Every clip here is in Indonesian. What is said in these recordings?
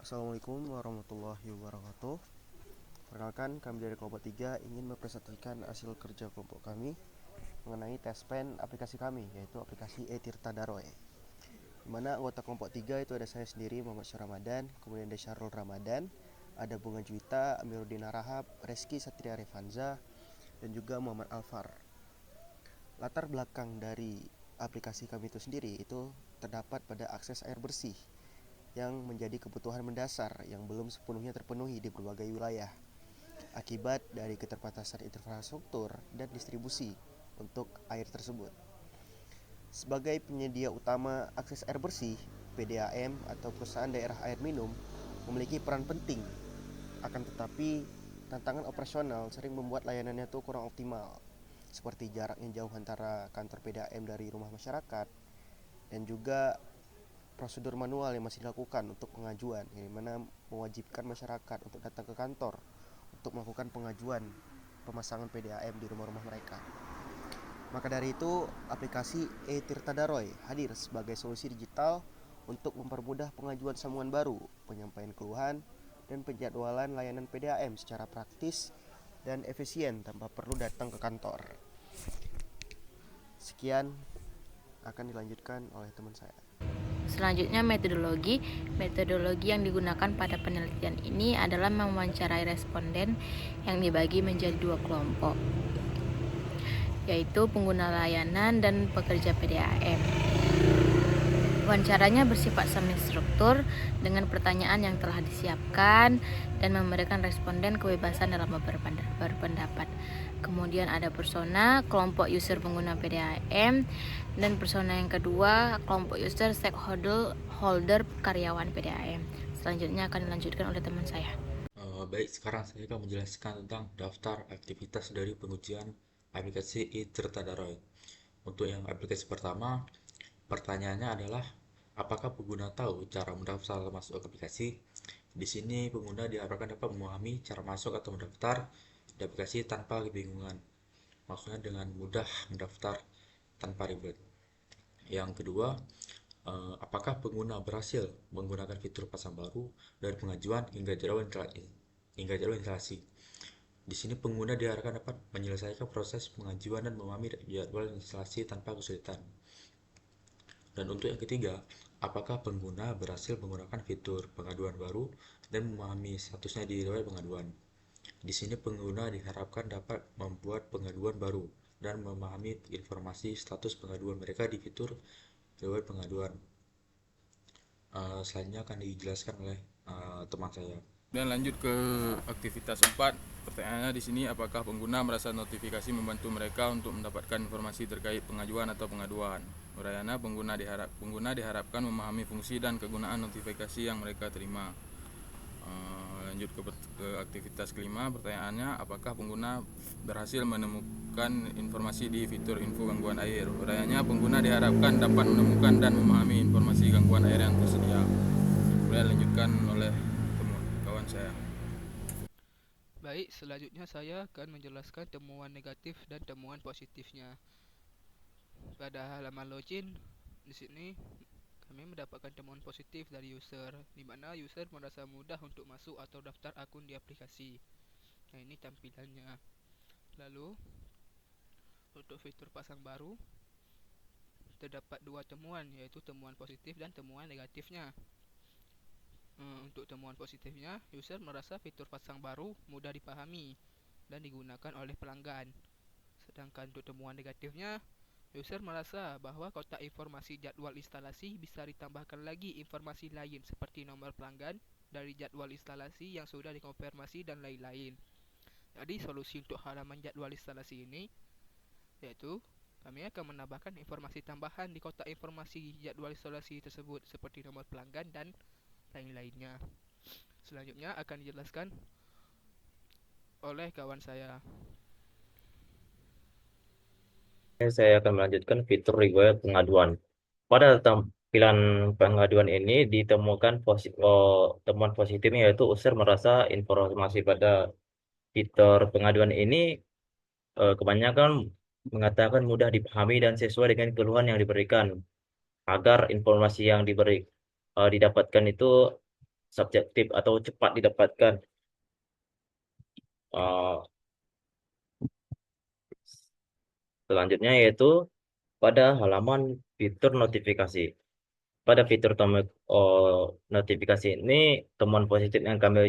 Assalamualaikum warahmatullahi wabarakatuh. Perkenalkan, kami dari kelompok 3 ingin mempresentasikan hasil kerja kelompok kami mengenai tes pen aplikasi kami, yaitu aplikasi e-Tirta Daroe. Di mana anggota kelompok 3 itu ada saya sendiri, Muhammad Syah Ramadan, kemudian ada Syarul Ramadan, ada Bunga Juwita, Amiruddin Arahab, Reski Satria Revanza, dan juga Muhammad Alfar. Latar belakang dari aplikasi kami itu sendiri itu terdapat pada akses air bersih yang menjadi kebutuhan mendasar yang belum sepenuhnya terpenuhi di berbagai wilayah akibat dari keterbatasan infrastruktur dan distribusi untuk air tersebut. Sebagai penyedia utama akses air bersih, PDAM atau perusahaan daerah air minum memiliki peran penting. Akan tetapi, tantangan operasional sering membuat layanannya itu kurang optimal, seperti jarak yang jauh antara kantor PDAM dari rumah masyarakat dan juga prosedur manual yang masih dilakukan untuk pengajuan, yang mana mewajibkan masyarakat untuk datang ke kantor untuk melakukan pengajuan pemasangan PDAM di rumah-rumah mereka. Maka dari itu, aplikasi e-Tirta Daroe hadir sebagai solusi digital untuk mempermudah pengajuan sambungan baru, penyampaian keluhan, dan penjadwalan layanan PDAM secara praktis dan efisien tanpa perlu datang ke kantor. Sekian akan dilanjutkan oleh teman saya. Selanjutnya metodologi yang digunakan pada penelitian ini adalah mewawancarai responden yang dibagi menjadi dua kelompok, yaitu pengguna layanan dan pekerja PDAM. Wawancaranya bersifat semi-struktur dengan pertanyaan yang telah disiapkan dan memberikan responden kebebasan dalam berpendapat. Kemudian ada persona, kelompok user pengguna PDAM, dan persona yang kedua, kelompok user stakeholder karyawan PDAM. Selanjutnya akan dilanjutkan oleh teman saya. Baik, sekarang saya akan menjelaskan tentang daftar aktivitas dari pengujian aplikasi e-Tirta Daroe. Untuk yang aplikasi pertama, pertanyaannya adalah apakah pengguna tahu cara mendaftar masuk aplikasi? Di sini pengguna diharapkan dapat memahami cara masuk atau mendaftar di aplikasi tanpa kebingungan. Maksudnya dengan mudah mendaftar tanpa ribet. Yang kedua, apakah pengguna berhasil menggunakan fitur pasang baru dari pengajuan hingga jadwal instalasi? Di sini pengguna diharapkan dapat menyelesaikan proses pengajuan dan memahami jadwal instalasi tanpa kesulitan. Dan untuk yang ketiga, apakah pengguna berhasil menggunakan fitur pengaduan baru dan memahami statusnya di riwayat pengaduan? Di sini pengguna diharapkan dapat membuat pengaduan baru dan memahami informasi status pengaduan mereka di fitur riwayat pengaduan. Selanjutnya akan dijelaskan oleh teman saya. Dan lanjut ke aktivitas 4. Pertanyaannya di sini, apakah pengguna merasa notifikasi membantu mereka untuk mendapatkan informasi terkait pengajuan atau pengaduan? Urayana, pengguna diharapkan memahami fungsi dan kegunaan notifikasi yang mereka terima. Lanjut ke aktivitas kelima. Pertanyaannya, apakah pengguna berhasil menemukan informasi di fitur info gangguan air? Urayanya, pengguna diharapkan dapat menemukan dan memahami informasi gangguan air yang tersedia. Kemudian lanjutkan oleh kawan saya. Baik, selanjutnya saya akan menjelaskan temuan negatif dan temuan positifnya. Pada halaman login, di sini kami mendapatkan temuan positif dari user, di mana user merasa mudah untuk masuk atau daftar akun di aplikasi. Nah, ini tampilannya. Lalu, untuk fitur pasang baru, terdapat dua temuan, yaitu temuan positif dan temuan negatifnya. Untuk temuan positifnya, user merasa fitur pasang baru mudah dipahami dan digunakan oleh pelanggan. Sedangkan untuk temuan negatifnya, user merasa bahwa kotak informasi jadwal instalasi bisa ditambahkan lagi informasi lain seperti nomor pelanggan dari jadwal instalasi yang sudah dikonfirmasi dan lain-lain. Jadi solusi untuk halaman jadwal instalasi ini yaitu kami akan menambahkan informasi tambahan di kotak informasi jadwal instalasi tersebut seperti nomor pelanggan dan lain-lainnya. Selanjutnya akan dijelaskan oleh kawan saya. Saya akan melanjutkan fitur riwayat pengaduan. Pada tampilan pengaduan ini ditemukan temuan positifnya, yaitu user merasa informasi pada fitur pengaduan ini kebanyakan mengatakan mudah dipahami dan sesuai dengan keluhan yang diberikan, agar informasi yang didapatkan itu subjektif atau cepat didapatkan. Uh, Selanjutnya yaitu pada halaman fitur notifikasi. Pada fitur notifikasi ini, temuan positif yang kami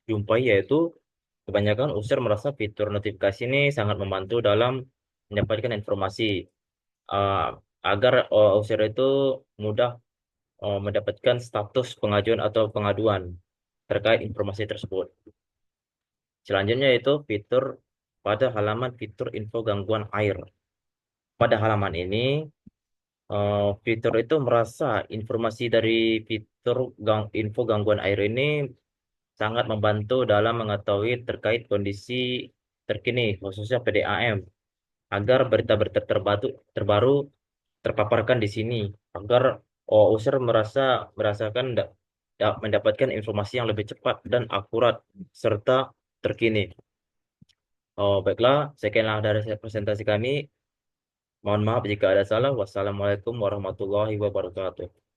jumpai yaitu kebanyakan user merasa fitur notifikasi ini sangat membantu dalam mendapatkan informasi uh, agar user itu mudah mendapatkan status pengajuan atau pengaduan terkait informasi tersebut. Selanjutnya yaitu fitur pada halaman fitur info gangguan air. Pada halaman ini, fitur itu merasa informasi dari fitur info gangguan air ini sangat membantu dalam mengetahui terkait kondisi terkini, khususnya PDAM, agar berita-berita terbaru terpaparkan di sini, agar user merasakan mendapatkan informasi yang lebih cepat dan akurat serta terkini. Baiklah, sekianlah dari presentasi kami. Mohon maaf jika ada salah. Wassalamualaikum warahmatullahi wabarakatuh.